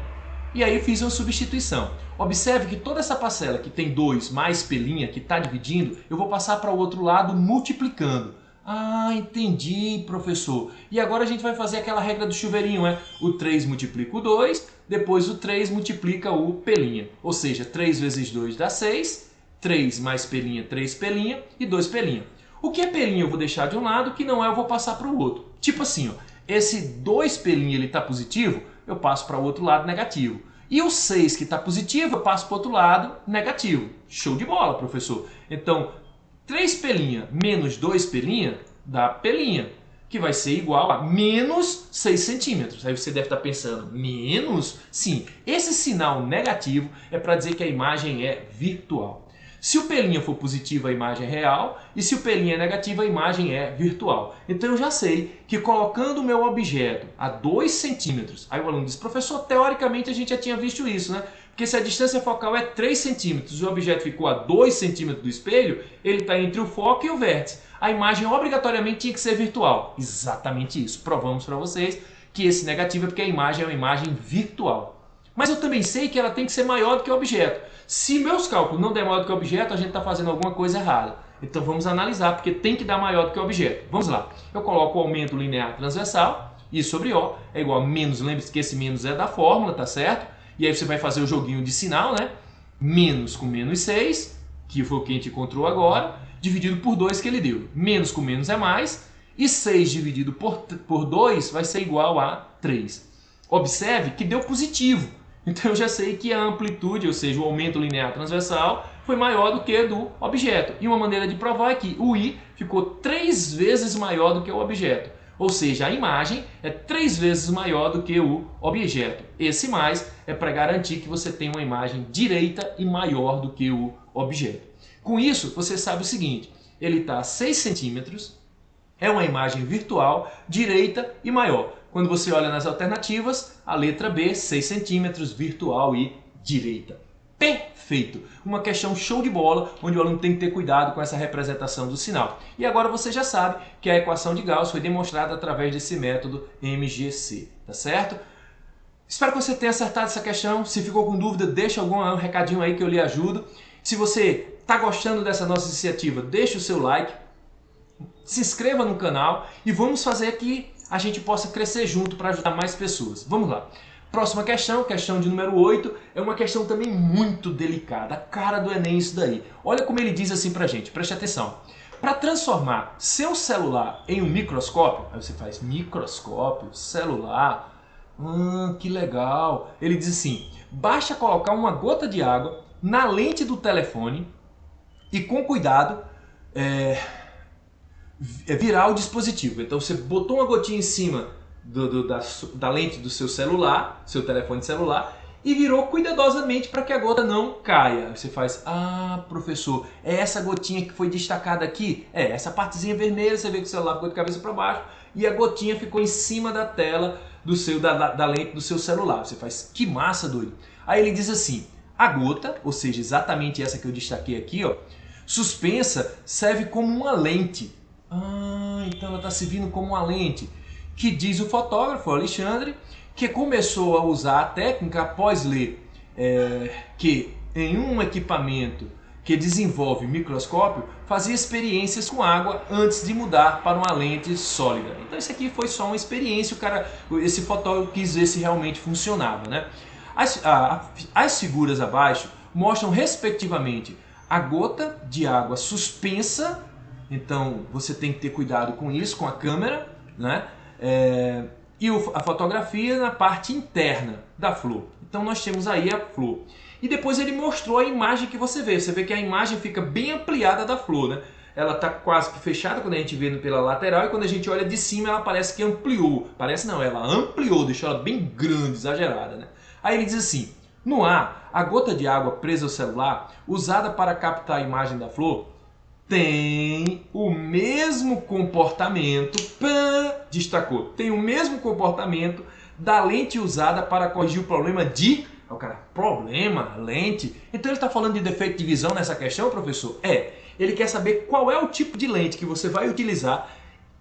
E aí fiz uma substituição. Observe que toda essa parcela que tem 2 mais P', que está dividindo, eu vou passar para o outro lado multiplicando. Ah, entendi, professor. E agora a gente vai fazer aquela regra do chuveirinho, é? O 3 multiplica o 2, depois o 3 multiplica o P'. Ou seja, 3 vezes 2 dá 6, 3 mais P', 3 P' e 2 P'. O que é P' eu vou deixar de um lado, o que não é eu vou passar para o outro. Tipo assim, ó, esse 2 P' ele está positivo, eu passo para o outro lado negativo. E o 6 que está positivo, eu passo para o outro lado negativo. Show de bola, professor. Então, 3 P' menos 2 P' dá P', que vai ser igual a menos 6 centímetros. Aí você deve estar pensando, menos? Sim, esse sinal negativo é para dizer que a imagem é virtual. Se o P' for positivo, a imagem é real, e se o P' é negativo, a imagem é virtual. Então eu já sei que colocando o meu objeto a 2 centímetros, aí o aluno diz, professor, teoricamente a gente já tinha visto isso, né? Porque se a distância focal é 3 centímetros e o objeto ficou a 2 centímetros do espelho, ele está entre o foco e o vértice. A imagem obrigatoriamente tinha que ser virtual. Exatamente isso. Provamos para vocês que esse negativo é porque a imagem é uma imagem virtual. Mas eu também sei que ela tem que ser maior do que o objeto. Se meus cálculos não der maior do que o objeto, a gente está fazendo alguma coisa errada. Então vamos analisar, porque tem que dar maior do que o objeto. Vamos lá. Eu coloco o aumento linear transversal, I sobre O é igual a menos, lembre-se que esse menos é da fórmula, tá certo? E aí você vai fazer o joguinho de sinal, né? Menos com menos 6, que foi o que a gente encontrou agora, dividido por 2 que ele deu. Menos com menos é mais, E 6 dividido por 2 vai ser igual a 3. Observe que deu positivo. Então eu já sei que a amplitude, ou seja, o aumento linear transversal, foi maior do que do objeto. E uma maneira de provar é que o I ficou 3 vezes maior do que o objeto. Ou seja, a imagem é 3 vezes maior do que o objeto. Esse mais é para garantir que você tem uma imagem direita e maior do que o objeto. Com isso, você sabe o seguinte, ele está a 6 centímetros, é uma imagem virtual, direita e maior. Quando você olha nas alternativas, a letra B, 6 centímetros, virtual e direita. Perfeito! Uma questão show de bola, onde o aluno tem que ter cuidado com essa representação do sinal. E agora você já sabe que a equação de Gauss foi demonstrada através desse método MGC, tá certo? Espero que você tenha acertado essa questão. Se ficou com dúvida, deixa algum recadinho aí que eu lhe ajudo. Se você está gostando dessa nossa iniciativa, deixa o seu like, se inscreva no canal e vamos fazer que a gente possa crescer junto para ajudar mais pessoas. Vamos lá. Próxima questão, questão de número 8, é uma questão também muito delicada, a cara do Enem isso daí. Olha como ele diz assim pra gente, preste atenção. Para transformar seu celular em um microscópio, aí você faz microscópio, celular, que legal. Ele diz assim, basta colocar uma gota de água na lente do telefone e com cuidado virar o dispositivo. Então você botou uma gotinha em cima da lente do seu celular, seu telefone celular, e virou cuidadosamente para que a gota não caia. Você faz, professor, é essa gotinha que foi destacada aqui? É, essa partezinha vermelha, você vê que o celular ficou de cabeça para baixo e a gotinha ficou em cima da tela da lente do seu celular. Você faz, que massa, doido. Aí ele diz assim, a gota, ou seja, exatamente essa que eu destaquei aqui, ó, suspensa, serve como uma lente. Então ela está servindo como uma lente. Que diz o fotógrafo Alexandre, que começou a usar a técnica após ler que em um equipamento que desenvolve microscópio, fazia experiências com água antes de mudar para uma lente sólida. Então isso aqui foi só uma experiência, esse fotógrafo quis ver se realmente funcionava, né? As figuras abaixo mostram respectivamente a gota de água suspensa, então você tem que ter cuidado com isso, com a câmera, né? E a fotografia na parte interna da flor. Então nós temos aí a flor. E depois ele mostrou a imagem que você vê. Você vê que a imagem fica bem ampliada da flor, né? Ela está quase que fechada quando a gente vê pela lateral e quando a gente olha de cima ela parece que ampliou. Parece não, ela ampliou, deixou ela bem grande, exagerada, né? Aí ele diz assim, no ar, a gota de água presa ao celular, usada para captar a imagem da flor, tem o mesmo comportamento, destacou, tem o mesmo comportamento da lente usada para corrigir o problema de... O cara, problema, lente? Então ele está falando de defeito de visão nessa questão, professor? Ele quer saber qual é o tipo de lente que você vai utilizar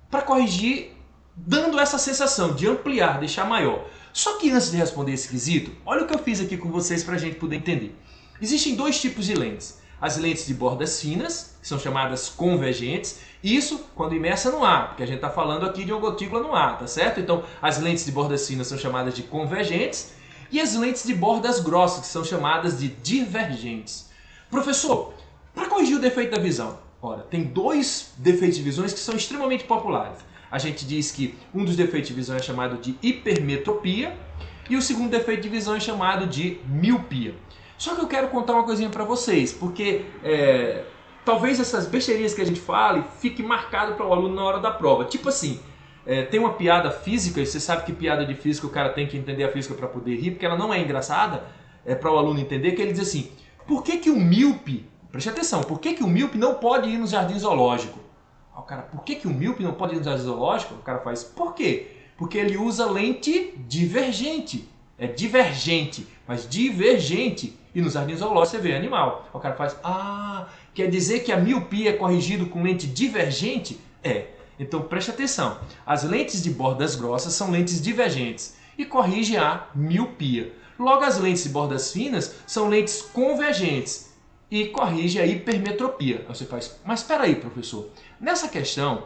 para corrigir, dando essa sensação de ampliar, deixar maior. Só que antes de responder esse quesito, olha o que eu fiz aqui com vocês para a gente poder entender. Existem dois tipos de lentes. As lentes de bordas finas, que são chamadas convergentes, isso quando imersa no ar, porque a gente está falando aqui de uma gotícula no ar, tá certo? Então as lentes de bordas finas são chamadas de convergentes e as lentes de bordas grossas, que são chamadas de divergentes. Professor, para corrigir o defeito da visão, ora, tem dois defeitos de visões que são extremamente populares. A gente diz que um dos defeitos de visão é chamado de hipermetropia e o segundo defeito de visão é chamado de miopia. Só que eu quero contar uma coisinha para vocês, porque talvez essas besteirinhas que a gente fale fique marcado para o aluno na hora da prova. Tipo assim, tem uma piada física, e você sabe que piada de física o cara tem que entender a física para poder rir, porque ela não é engraçada, para o aluno entender, que ele diz assim, por que que o míope, preste atenção, por que que o míope não pode ir no jardim zoológico? O cara, por que que o míope não pode ir no jardim zoológico? O cara faz, por quê? Porque ele usa lente divergente. É divergente, mas divergente. E no jardim zoológico você vê animal. O cara faz, quer dizer que a miopia é corrigido com lente divergente? Então preste atenção. As lentes de bordas grossas são lentes divergentes e corrigem a miopia. Logo as lentes de bordas finas são lentes convergentes e corrigem a hipermetropia. Aí você faz, mas espera aí, professor. Nessa questão,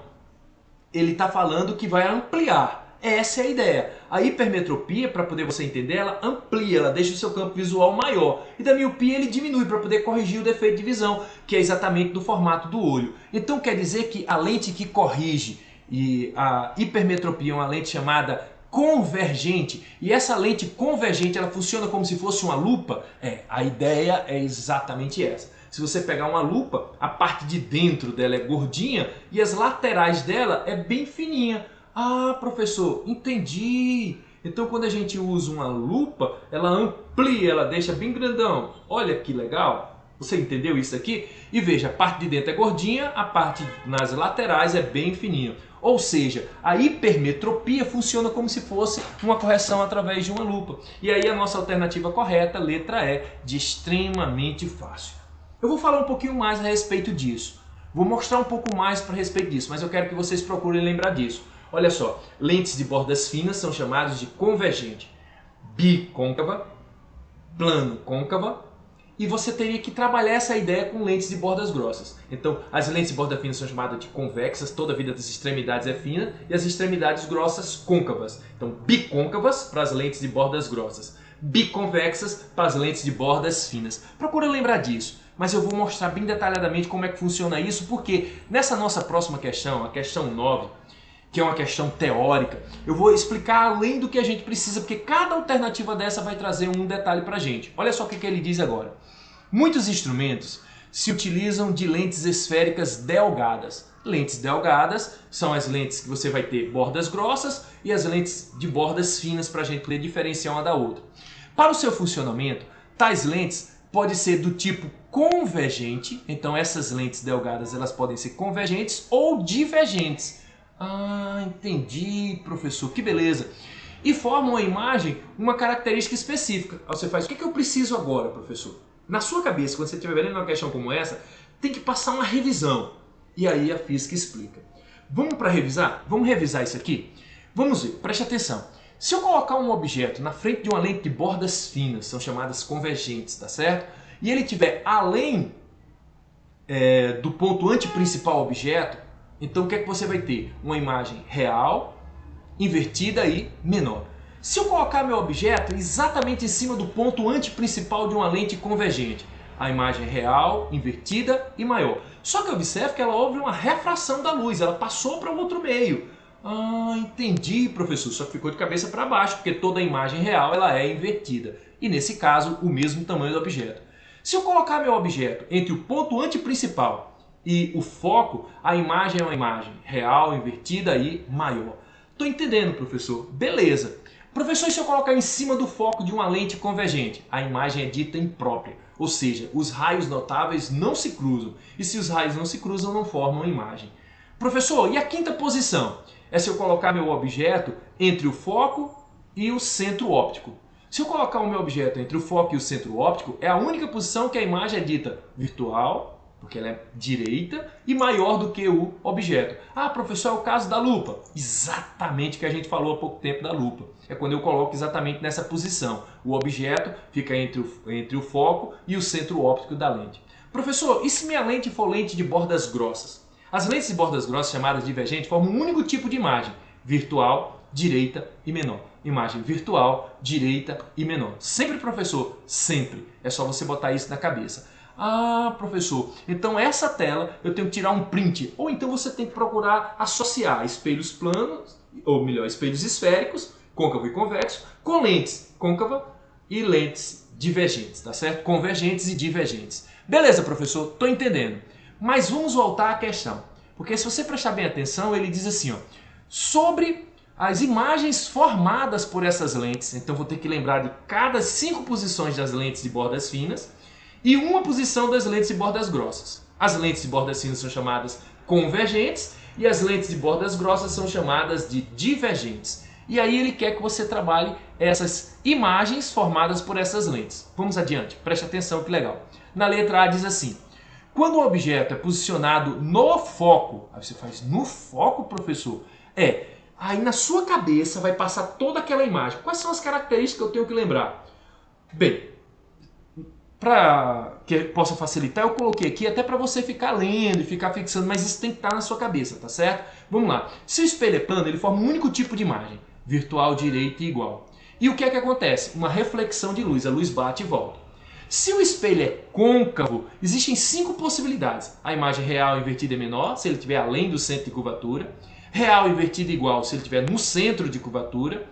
ele está falando que vai ampliar. Essa é a ideia. A hipermetropia, para poder você entender, ela amplia, ela deixa o seu campo visual maior. E da miopia ele diminui para poder corrigir o defeito de visão, que é exatamente do formato do olho. Então quer dizer que a lente que corrige E a hipermetropia é uma lente chamada convergente. E essa lente convergente, ela funciona como se fosse uma lupa? A ideia é exatamente essa. Se você pegar uma lupa, a parte de dentro dela é gordinha e as laterais dela é bem fininha. Ah, professor, entendi. Então quando a gente usa uma lupa, ela amplia, ela deixa bem grandão. Olha que legal. Você entendeu isso aqui? E veja, a parte de dentro é gordinha, a parte nas laterais é bem fininha. Ou seja, a hipermetropia funciona como se fosse uma correção através de uma lupa. E aí a nossa alternativa correta, letra E, de extremamente fácil. Eu vou falar um pouquinho mais a respeito disso. Vou mostrar um pouco mais para respeito disso, mas eu quero que vocês procurem lembrar disso. Olha só, lentes de bordas finas são chamadas de convergente, bicôncava, plano côncava, e você teria que trabalhar essa ideia com lentes de bordas grossas. Então, as lentes de borda fina são chamadas de convexas, toda a vida das extremidades é fina, e as extremidades grossas côncavas. Então, bicôncavas para as lentes de bordas grossas, biconvexas para as lentes de bordas finas. Procura lembrar disso, mas eu vou mostrar bem detalhadamente como é que funciona isso, porque nessa nossa próxima questão, a questão 9, que é uma questão teórica, eu vou explicar além do que a gente precisa, porque cada alternativa dessa vai trazer um detalhe para a gente. Olha só o que ele diz agora. Muitos instrumentos se utilizam de lentes esféricas delgadas. Lentes delgadas são as lentes que você vai ter bordas grossas e as lentes de bordas finas para a gente poder diferenciar uma da outra. Para o seu funcionamento, tais lentes podem ser do tipo convergente, então essas lentes delgadas elas podem ser convergentes ou divergentes. Ah, entendi, professor, que beleza. E formam a imagem uma característica específica. Aí você faz, o que eu preciso agora, professor? Na sua cabeça, quando você estiver vendo uma questão como essa, tem que passar uma revisão. E aí a física explica. Vamos para revisar? Vamos revisar isso aqui? Vamos ver, preste atenção. Se eu colocar um objeto na frente de uma lente de bordas finas, são chamadas convergentes, tá certo? E ele estiver além do ponto antiprincipal objeto, então o que é que você vai ter? Uma imagem real, invertida e menor. Se eu colocar meu objeto exatamente em cima do ponto antiprincipal de uma lente convergente, a imagem real, invertida e maior. Só que observe que ela houve uma refração da luz, ela passou para o outro meio. Ah, entendi, professor, só que ficou de cabeça para baixo, porque toda a imagem real ela é invertida. E nesse caso, o mesmo tamanho do objeto. Se eu colocar meu objeto entre o ponto antiprincipal e o foco, a imagem é uma imagem real, invertida e maior. Estou entendendo, professor? Beleza. Professor, e se eu colocar em cima do foco de uma lente convergente? A imagem é dita imprópria, ou seja, os raios notáveis não se cruzam. E se os raios não se cruzam, não formam imagem. Professor, e a quinta posição? É se eu colocar meu objeto entre o foco e o centro óptico. Se eu colocar o meu objeto entre o foco e o centro óptico, é a única posição que a imagem é dita virtual, porque ela é direita e maior do que o objeto. Ah, professor, é o caso da lupa. Exatamente o que a gente falou há pouco tempo da lupa. É quando eu coloco exatamente nessa posição. O objeto fica entre o foco e o centro óptico da lente. Professor, e se minha lente for lente de bordas grossas? As lentes de bordas grossas, chamadas divergentes, formam um único tipo de imagem. Virtual, direita e menor. Imagem virtual, direita e menor. Sempre, professor, sempre. É só você botar isso na cabeça. Ah, professor, então essa tela eu tenho que tirar um print. Ou então você tem que procurar associar espelhos planos, ou melhor, espelhos esféricos, côncavo e convexo, com lentes côncava e lentes divergentes, tá certo? Convergentes e divergentes. Beleza, professor, estou entendendo. Mas vamos voltar à questão. Porque se você prestar bem atenção, ele diz assim, ó, sobre as imagens formadas por essas lentes. Então vou ter que lembrar de cada 5 posições das lentes de bordas finas e uma posição das lentes de bordas grossas. As lentes de bordas finas são chamadas convergentes e as lentes de bordas grossas são chamadas de divergentes. E aí ele quer que você trabalhe essas imagens formadas por essas lentes. Vamos adiante, preste atenção que legal. Na letra A diz assim, quando o objeto é posicionado no foco, aí você faz no foco, professor? Aí na sua cabeça vai passar toda aquela imagem. Quais são as características que eu tenho que lembrar? Bem, para que possa facilitar, eu coloquei aqui até para você ficar lendo e ficar fixando, mas isso tem que estar na sua cabeça, tá certo? Vamos lá. Se o espelho é plano, ele forma um único tipo de imagem, virtual, direita e igual. E o que é que acontece? Uma reflexão de luz, a luz bate e volta. Se o espelho é côncavo, existem 5 possibilidades. A imagem real invertida é menor, se ele estiver além do centro de curvatura. real invertida igual se ele estiver no centro de curvatura,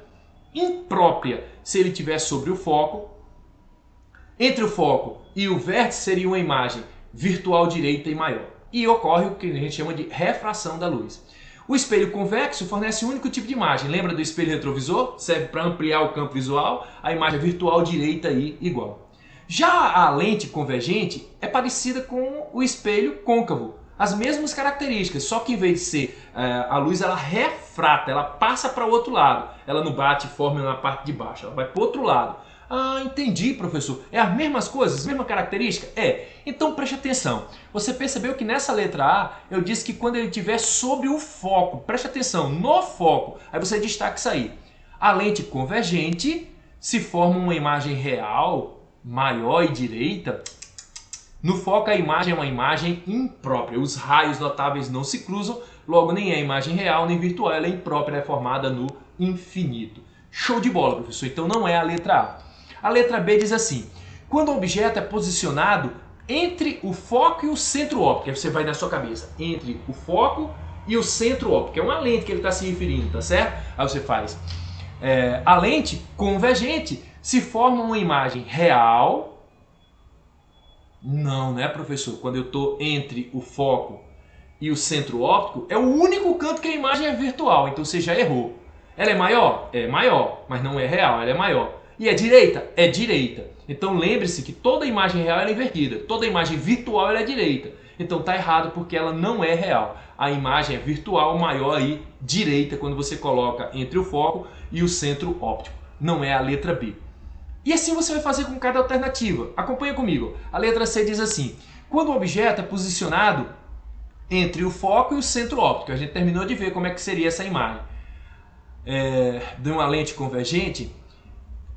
imprópria se ele estiver sobre o foco, entre o foco e o vértice seria uma imagem virtual direita e maior. E ocorre o que a gente chama de refração da luz. O espelho convexo fornece um único tipo de imagem. Lembra do espelho retrovisor? Serve para ampliar o campo visual. A imagem virtual direita e igual. Já a lente convergente é parecida com o espelho côncavo. As mesmas características, só que em vez de ser a luz, ela refrata, ela passa para o outro lado. Ela não bate e forma na parte de baixo, ela vai para o outro lado. Ah, entendi, professor. É as mesmas coisas, mesma característica? É. Então preste atenção. Você percebeu que nessa letra A, eu disse que quando ele estiver sobre o foco, preste atenção, no foco, aí você destaca isso aí. A lente convergente se forma uma imagem real, maior e direita. No foco a imagem é uma imagem imprópria. Os raios notáveis não se cruzam, logo nem é imagem real nem virtual, ela é imprópria, é formada no infinito. Show de bola, professor. Então não é a letra A. A letra B diz assim: quando o objeto é posicionado entre o foco e o centro óptico, aí você vai na sua cabeça, entre o foco e o centro óptico, é uma lente que ele está se referindo, tá certo? Aí você faz, a lente convergente se forma uma imagem real. Não, né, professor? Quando eu estou entre o foco e o centro óptico, é o único canto que a imagem é virtual, então você já errou. Ela é maior? É maior, mas não é real, ela é maior. E é direita? É direita. Então lembre-se que toda imagem real é invertida, toda imagem virtual é direita. Então está errado porque ela não é real. A imagem é virtual, maior e direita quando você coloca entre o foco e o centro óptico. Não é a letra B. E assim você vai fazer com cada alternativa. Acompanha comigo. A letra C diz assim: quando o objeto é posicionado entre o foco e o centro óptico. A gente terminou de ver como é que seria essa imagem. De uma lente convergente,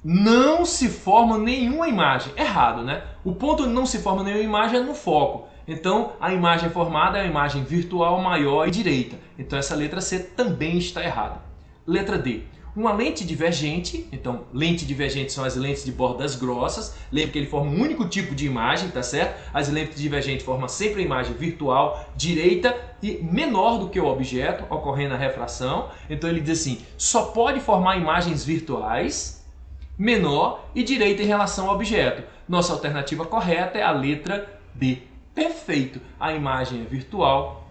não se forma nenhuma imagem. Errado, né? O ponto onde não se forma nenhuma imagem é no foco. Então, a imagem formada é uma imagem virtual maior e direita. Então, essa letra C também está errada. Letra D. Uma lente divergente. Então, lente divergente são as lentes de bordas grossas. Lembre que ele forma um único tipo de imagem, tá certo? As lentes divergentes formam sempre a imagem virtual direita e menor do que o objeto, ocorrendo a refração. Então, ele diz assim, só pode formar imagens virtuais menor e direita em relação ao objeto. Nossa alternativa correta é a letra D. Perfeito! A imagem é virtual,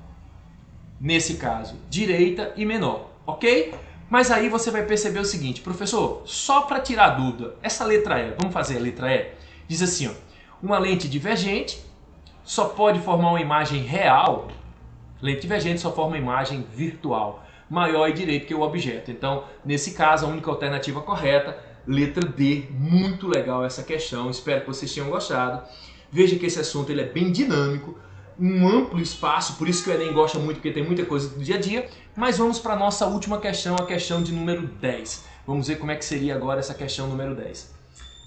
nesse caso, direita e menor, ok? Mas aí você vai perceber o seguinte, professor, só para tirar a dúvida, essa letra E, vamos fazer a letra E? Diz assim, ó, uma lente divergente só pode formar uma imagem real, lente divergente só forma uma imagem virtual, maior e direita que o objeto. Então, nesse caso, a única alternativa correta, letra D. Muito legal essa questão, espero que vocês tenham gostado. Veja que esse assunto ele é bem dinâmico, um amplo espaço, por isso que o Enem gosta muito, porque tem muita coisa do dia a dia. Mas vamos para a nossa última questão, a questão de número 10. Vamos ver como é que seria agora essa questão número 10.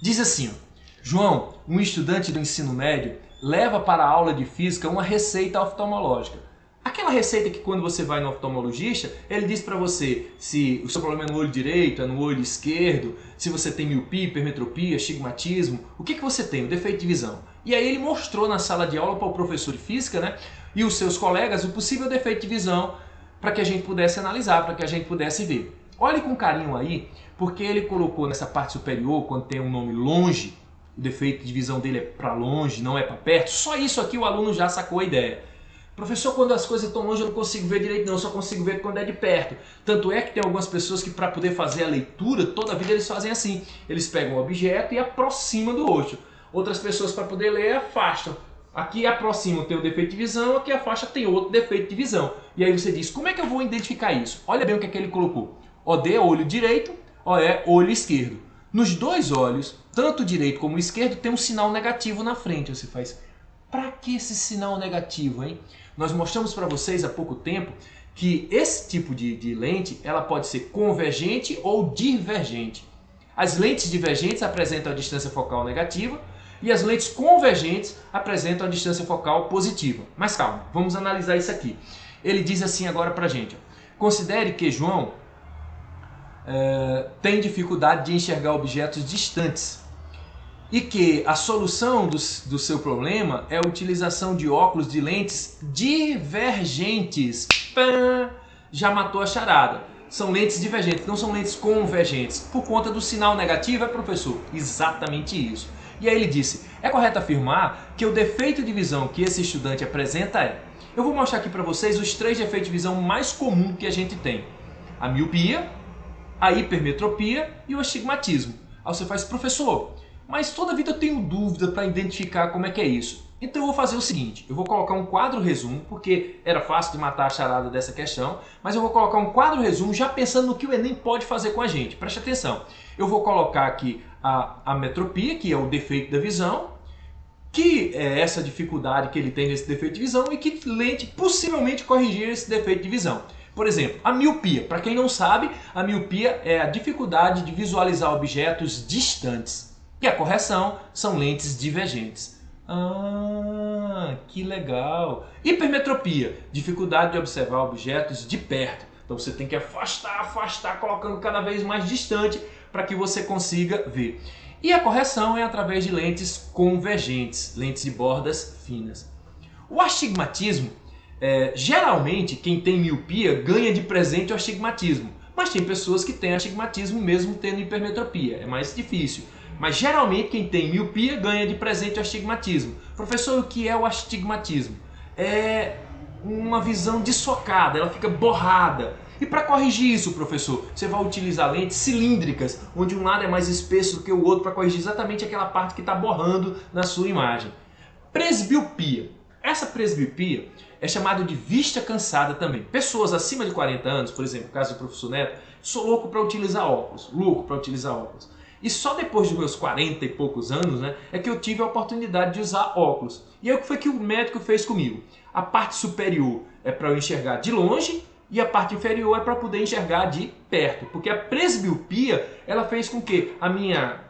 Diz assim, ó, João, um estudante do ensino médio, leva para a aula de física uma receita oftalmológica. Aquela receita que quando você vai no oftalmologista, ele diz para você se o seu problema é no olho direito, é no olho esquerdo, se você tem miopia, hipermetropia, astigmatismo, o que você tem? O defeito de visão. E aí ele mostrou na sala de aula para o professor de física, né, e os seus colegas o possível defeito de visão para que a gente pudesse analisar, para que a gente pudesse ver. Olhe com carinho aí, porque ele colocou nessa parte superior, quando tem um nome longe, o defeito de visão dele é para longe, não é para perto, só isso aqui o aluno já sacou a ideia. Professor, quando as coisas estão longe eu não consigo ver direito não, eu só consigo ver quando é de perto. Tanto é que tem algumas pessoas que para poder fazer a leitura, toda a vida eles fazem assim. Eles pegam o objeto e aproximam do rosto. Outras pessoas para poder ler afastam. Aqui aproximam, tem o defeito de visão, aqui afasta, tem outro defeito de visão. E aí você diz, como é que eu vou identificar isso? Olha bem o que é que ele colocou. OD é olho direito, OE é olho esquerdo. Nos dois olhos, tanto o direito como o esquerdo, tem um sinal negativo na frente. Você faz, para que esse sinal negativo, hein? Nós mostramos para vocês há pouco tempo que esse tipo de lente ela pode ser convergente ou divergente. As lentes divergentes apresentam a distância focal negativa e as lentes convergentes apresentam a distância focal positiva. Mas calma, vamos analisar isso aqui. Ele diz assim agora para a gente, ó, considere que João tem dificuldade de enxergar objetos distantes e que a solução do seu problema é a utilização de óculos de lentes divergentes. já matou a charada. São lentes divergentes, não são lentes convergentes. Por conta do sinal negativo, professor? Exatamente isso. E aí ele disse, é correto afirmar que o defeito de visão que esse estudante apresenta é... Eu vou mostrar aqui para vocês os 3 defeitos de visão mais comuns que a gente tem. A miopia, a hipermetropia e o astigmatismo. Aí você faz, professor, mas toda vida eu tenho dúvida para identificar como é que é isso. Então eu vou fazer o seguinte, eu vou colocar um quadro resumo, porque era fácil de matar a charada dessa questão, mas eu vou colocar um quadro resumo já pensando no que o Enem pode fazer com a gente. Preste atenção, eu vou colocar aqui a metropia, que é o defeito da visão, que é essa dificuldade que ele tem nesse defeito de visão e que lente possivelmente corrigir esse defeito de visão. Por exemplo, a miopia. Para quem não sabe, a miopia é a dificuldade de visualizar objetos distantes. E a correção são lentes divergentes. Ah, que legal! Hipermetropia, dificuldade de observar objetos de perto. Então você tem que afastar, colocando cada vez mais distante para que você consiga ver. E a correção é através de lentes convergentes, lentes de bordas finas. O astigmatismo, geralmente quem tem miopia ganha de presente o astigmatismo. Mas tem pessoas que têm astigmatismo mesmo tendo hipermetropia, é mais difícil. Mas geralmente quem tem miopia ganha de presente o astigmatismo. Professor, o que é o astigmatismo? É uma visão desfocada, ela fica borrada. E para corrigir isso, professor, você vai utilizar lentes cilíndricas, onde um lado é mais espesso do que o outro, para corrigir exatamente aquela parte que está borrando na sua imagem. Presbiopia. Essa presbiopia é chamada de vista cansada também. Pessoas acima de 40 anos, por exemplo, no caso do professor Neto, sou louco para utilizar óculos, E só depois dos meus 40 e poucos anos, né, é que eu tive a oportunidade de usar óculos. E aí o que foi que o médico fez comigo? A parte superior é para eu enxergar de longe e a parte inferior é para poder enxergar de perto. Porque a presbiopia, ela fez com que a minha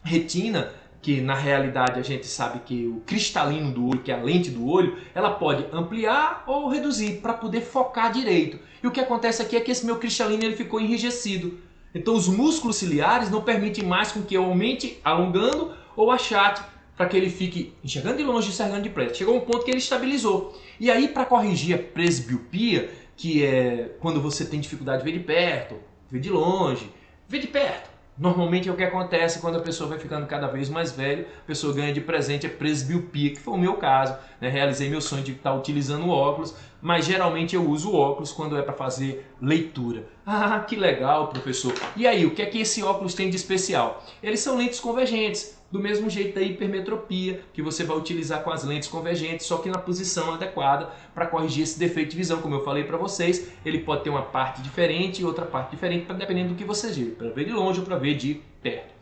retina, que na realidade a gente sabe que o cristalino do olho, que é a lente do olho, ela pode ampliar ou reduzir para poder focar direito. E o que acontece aqui é que esse meu cristalino ele ficou enrijecido. Então os músculos ciliares não permitem mais com que eu aumente alongando ou achate para que ele fique enxergando de longe e enxergando de perto. Chegou um ponto que ele estabilizou. E aí para corrigir a presbiopia, que é quando você tem dificuldade de ver de perto, ver de longe, ver de perto. Normalmente é o que acontece quando a pessoa vai ficando cada vez mais velha, a pessoa ganha de presente a presbiopia, que foi o meu caso, né? Realizei meu sonho de estar utilizando óculos, mas geralmente eu uso óculos quando é para fazer leitura. Ah, que legal, professor! E aí, o que é que esse óculos tem de especial? Eles são lentes convergentes, do mesmo jeito da hipermetropia, que você vai utilizar com as lentes convergentes, só que na posição adequada para corrigir esse defeito de visão. Como eu falei para vocês, ele pode ter uma parte diferente e outra parte diferente, dependendo do que você vê, para ver de longe ou para ver de perto.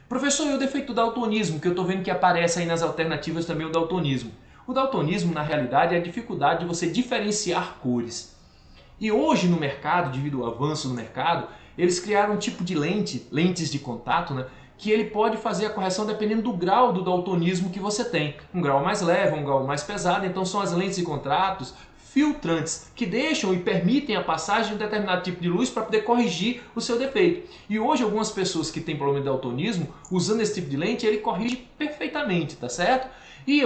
Professor, e o defeito do daltonismo, que eu estou vendo que aparece aí nas alternativas também o daltonismo. O daltonismo, na realidade, é a dificuldade de você diferenciar cores. E hoje no mercado, devido ao avanço no mercado, eles criaram um tipo de lente, lentes de contato, né, que ele pode fazer a correção dependendo do grau do daltonismo que você tem. Um grau mais leve, um grau mais pesado, então são as lentes de contatos filtrantes que deixam e permitem a passagem de um determinado tipo de luz para poder corrigir o seu defeito. E hoje algumas pessoas que têm problema de daltonismo, usando esse tipo de lente, ele corrige perfeitamente, tá certo? E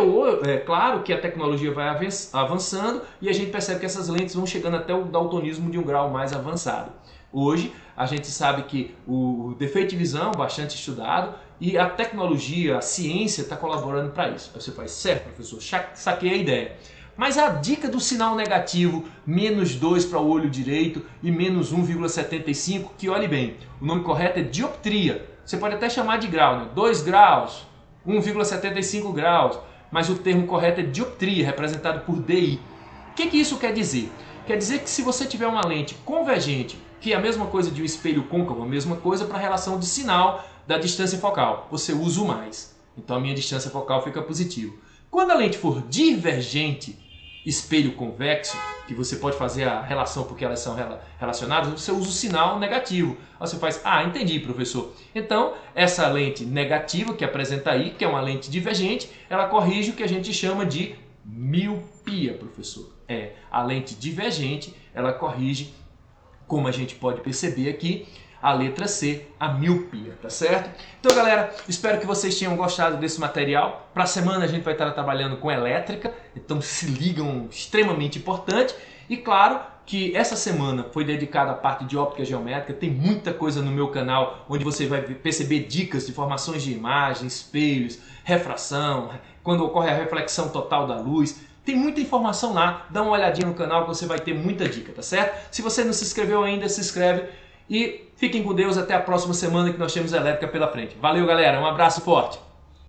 é claro que a tecnologia vai avançando e a gente percebe que essas lentes vão chegando até o daltonismo de um grau mais avançado. Hoje a gente sabe que o defeito de visão é bastante estudado e a tecnologia, a ciência está colaborando para isso. Aí você faz, certo, professor, saquei a ideia. Mas a dica do sinal negativo, -2 para o olho direito e -1,75, que olhe bem, o nome correto é dioptria. Você pode até chamar de grau, né? 2 graus, 1,75 graus, mas o termo correto é dioptria, representado por DI. O que isso quer dizer? Quer dizer que se você tiver uma lente convergente, que é a mesma coisa de um espelho côncavo, a mesma coisa para a relação de sinal da distância focal, você usa o mais. Então a minha distância focal fica positiva. Quando a lente for divergente, espelho convexo, que você pode fazer a relação porque elas são relacionadas, você usa o sinal negativo. Aí você faz, ah, entendi, professor. Então, essa lente negativa que apresenta aí, que é uma lente divergente, ela corrige o que a gente chama de miopia, professor. A lente divergente, ela corrige, como a gente pode perceber aqui, a letra C, a miopia, tá certo? Então, galera, espero que vocês tenham gostado desse material. Para a semana a gente vai estar trabalhando com elétrica, então se ligam, extremamente importante. E claro que essa semana foi dedicada à parte de óptica geométrica. Tem muita coisa no meu canal onde você vai perceber dicas de formações de imagens, espelhos, refração, quando ocorre a reflexão total da luz. Tem muita informação lá, dá uma olhadinha no canal que você vai ter muita dica, tá certo? Se você não se inscreveu ainda, se inscreve e fiquem com Deus até a próxima semana que nós temos elétrica pela frente. Valeu, galera, um abraço forte!